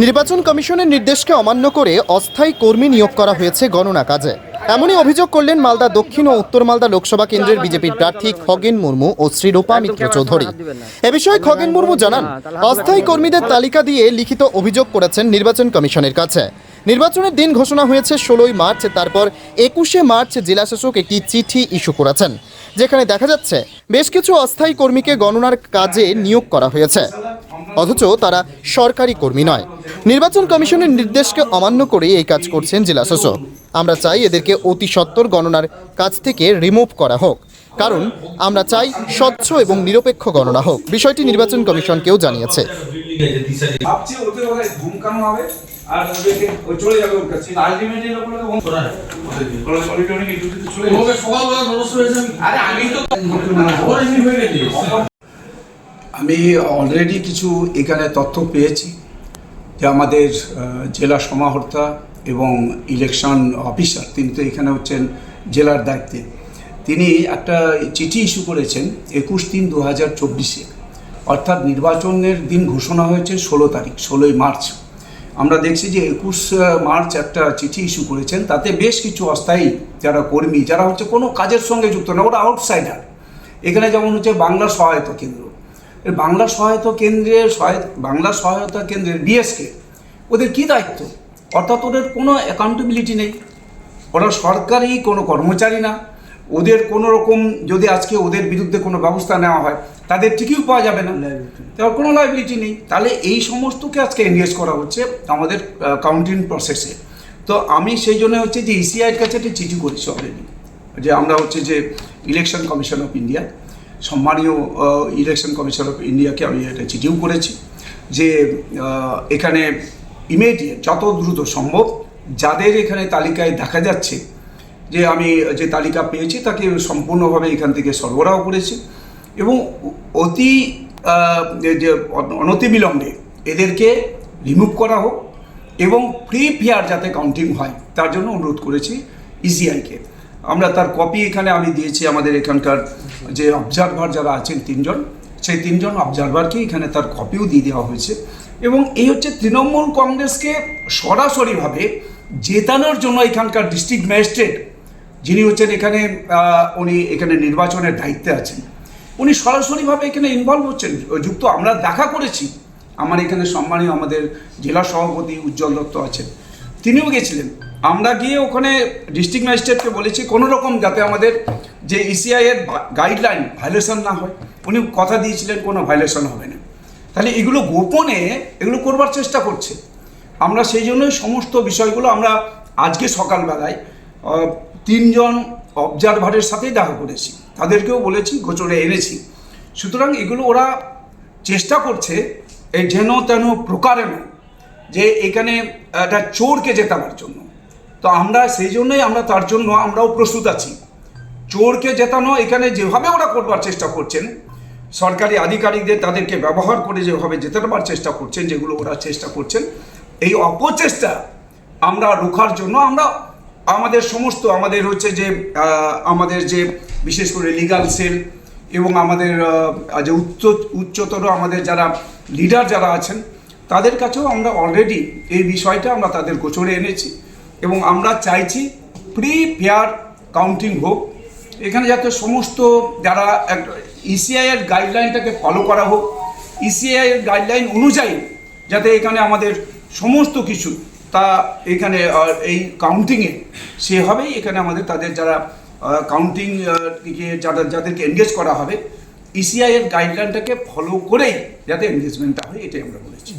নির্বাচন কমিশনের নির্দেশকে অমান্য করে অস্থায়ী কর্মী নিয়োগ করা হয়েছে গণনা কাজে। এমনই অভিযোগ করলেন মালদা দক্ষিণ ও উত্তর মালদা লোকসভা কেন্দ্রের বিজেপির প্রার্থী খগেন মুর্মু ও শ্রীরূপা মিত্র চৌধুরী। এ বিষয়ে খগেন মুর্মু জানান, অস্থায়ী কর্মীদের তালিকা দিয়ে লিখিত অভিযোগ করেছেন নির্বাচন কমিশনের কাছে। নির্বাচনের দিন ঘোষণা হয়েছে 16ই মার্চ, তারপর 21শে মার্চ জেলাশাসক একটি চিঠি ইস্যু করেছেন, যেখানে দেখা যাচ্ছে বেশ কিছু অস্থায়ী কর্মীকে গণনার কাজে নিয়োগ করা হয়েছে, অথচ তারা সরকারি কর্মী নয়। নির্বাচন কমিশনের নির্দেশকে অমান্য করে এই কাজ করছেন জেলাশাসক। আমরা চাই এদেরকে অতি সত্বর গণনার কাজ থেকে রিমুভ করা হোক, কারণ আমরা চাই স্বচ্ছ এবং নিরপেক্ষ গণনা হোক। বিষয়টি নির্বাচন কমিশনকেও জানিয়েছে। আর ওদেরকে চলে যাবে ওর কাছে আলটিমেটলি লোকগুলোকে বন্ধ করা অডিটরিয়ামে একটু চলে যাবে সকালবেলা নরস হয়েছে। আরে আমি তো হয়ে গেছি। আমি অলরেডি কিছু এখানে তথ্য পেয়েছি যে আমাদের জেলা সমাহর্তা এবং ইলেকশন অফিসার, তিনি তো এখানে হচ্ছেন জেলার দায়িত্বে, তিনি একটা চিঠি ইস্যু করেছেন 21/3/2024, অর্থাৎ নির্বাচনের দিন ঘোষণা হয়েছে 16 তারিখ, 16ই মার্চ। আমরা দেখছি যে 21 মার্চ একটা চিঠি ইস্যু করেছেন, তাতে বেশ কিছু অস্থায়ী যারা কর্মী, যারা হচ্ছে কোনো কাজের সঙ্গে যুক্ত না, ওরা আউটসাইডার। এখানে যেমন হচ্ছে বাংলা সহায়তা কেন্দ্র, বাংলা সহায়তা কেন্দ্রের বিএসকে, ওদের কী দায়িত্ব? অর্থাৎ ওদের কোনো অ্যাকাউন্টেবিলিটি নেই, ওরা সরকারি কোনো কর্মচারী না। ওদের কোনো রকম যদি আজকে ওদের বিরুদ্ধে কোনো ব্যবস্থা নেওয়া হয়, তাদের টিকিও পাওয়া যাবে না, তার কোনো লাইবিলিটি নেই। তাহলে এই সমস্তকে আজকে এনগেজ করা হচ্ছে আমাদের কাউন্টিং প্রসেসে। তো আমি সেই জন্য হচ্ছে যে ইসিআইয়ের কাছে একটা চিঠি করেছি অলরেডি, যে আমরা হচ্ছে যে ইলেকশন কমিশন অফ ইন্ডিয়া, সম্মানীয় ইলেকশন কমিশন অফ ইন্ডিয়াকে আমি একটা চিঠিও করেছি যে এখানে ইমিডিয়েট যত দ্রুত সম্ভব যাদের এখানে তালিকায় দেখা যাচ্ছে, যে আমি যে তালিকা পেয়েছি তাকে সম্পূর্ণভাবে এখান থেকে সরবরাহ করেছি, এবং অনতিবিলম্বে এদেরকে রিমুভ করা হোক এবং ফ্রি ফেয়ার যাতে কাউন্টিং হয় তার জন্য অনুরোধ করেছি ইসিআইকে। আমরা তার কপি এখানে আমি দিয়েছি, আমাদের এখানকার যে অবজারভার যারা আছেন 3 জন, সেই 3 জন অবজারভারকে এখানে তার কপিও দিয়ে দেওয়া হয়েছে। এবং এই হচ্ছে তৃণমূল কংগ্রেসকে সরাসরিভাবে জেতানোর জন্য এখানকার ডিস্ট্রিক্ট ম্যাজিস্ট্রেট, যিনি হচ্ছেন এখানে উনি এখানে নির্বাচনের দায়িত্বে আছেন, উনি সরাসরিভাবে এখানে ইনভলভ হচ্ছেন, যুক্ত। আমরা দেখা করেছি, আমার এখানে সম্মানীয় আমাদের জেলা সভাপতি উজ্জ্বল দত্ত আছেন, তিনিও গেছিলেন। আমরা গিয়ে ওখানে ডিস্ট্রিক্ট ম্যাজিস্ট্রেটকে বলেছি কোনো রকম যাতে আমাদের যে ইসিআইয়ের গাইডলাইন ভায়োলেশন না হয়। উনি কথা দিয়েছিলেন কোনো ভায়োলেশন হবে না। তাহলে এগুলো গোপনে এগুলো করবার চেষ্টা করছে। আমরা সেই জন্যই সমস্ত বিষয়গুলো আমরা আজকে সকালবেলায় 3 জন অবজারভারের সাথেই দেখা করেছি, তাদেরকেও বলেছি, গোচরে এনেছি। সুতরাং এগুলো ওরা চেষ্টা করছে এই যেন তেন প্রকারে নয়, যে এখানে একটা চোরকে জেতাবার জন্য। তো আমরা সেই জন্যই তার জন্য আমরাও প্রস্তুত আছি। চোরকে জেতানো এখানে যেভাবে ওরা করবার চেষ্টা করছেন, সরকারি আধিকারিকদের তাদেরকে ব্যবহার করে যেভাবে জেতাবার চেষ্টা করছেন, যেগুলো ওরা চেষ্টা করছেন, এই অপচেষ্টা আমরা রোখার জন্য আমরা আমাদের সমস্ত আমাদের হচ্ছে যে আমাদের যে বিশেষ করে লিগাল সেল এবং আমাদের যে উচ্চতর আমাদের যারা লিডার যারা আছেন, তাদের কাছেও আমরা অলরেডি এই বিষয়টা আমরা তাদের গোচরে এনেছি, এবং আমরা চাইছি ফ্রি ফেয়ার কাউন্টিং হোক। এখানে যাতে সমস্ত যারা ইসিআইয়ের গাইডলাইনটাকে ফলো করা হোক, ইসিআইয়ের গাইডলাইন অনুযায়ী যাতে এখানে আমাদের সমস্ত কিছু তা এখানে এই কাউন্টিংয়ে সেভাবেই এখানে আমাদের তাদের যারা কাউন্টিং যাদেরকে এনগেজ করা হবে, ইসিআইয়ের গাইডলাইনটাকে ফলো করেই যাতে এনগেজমেন্টটা হয়, এটাই আমরা বলেছি।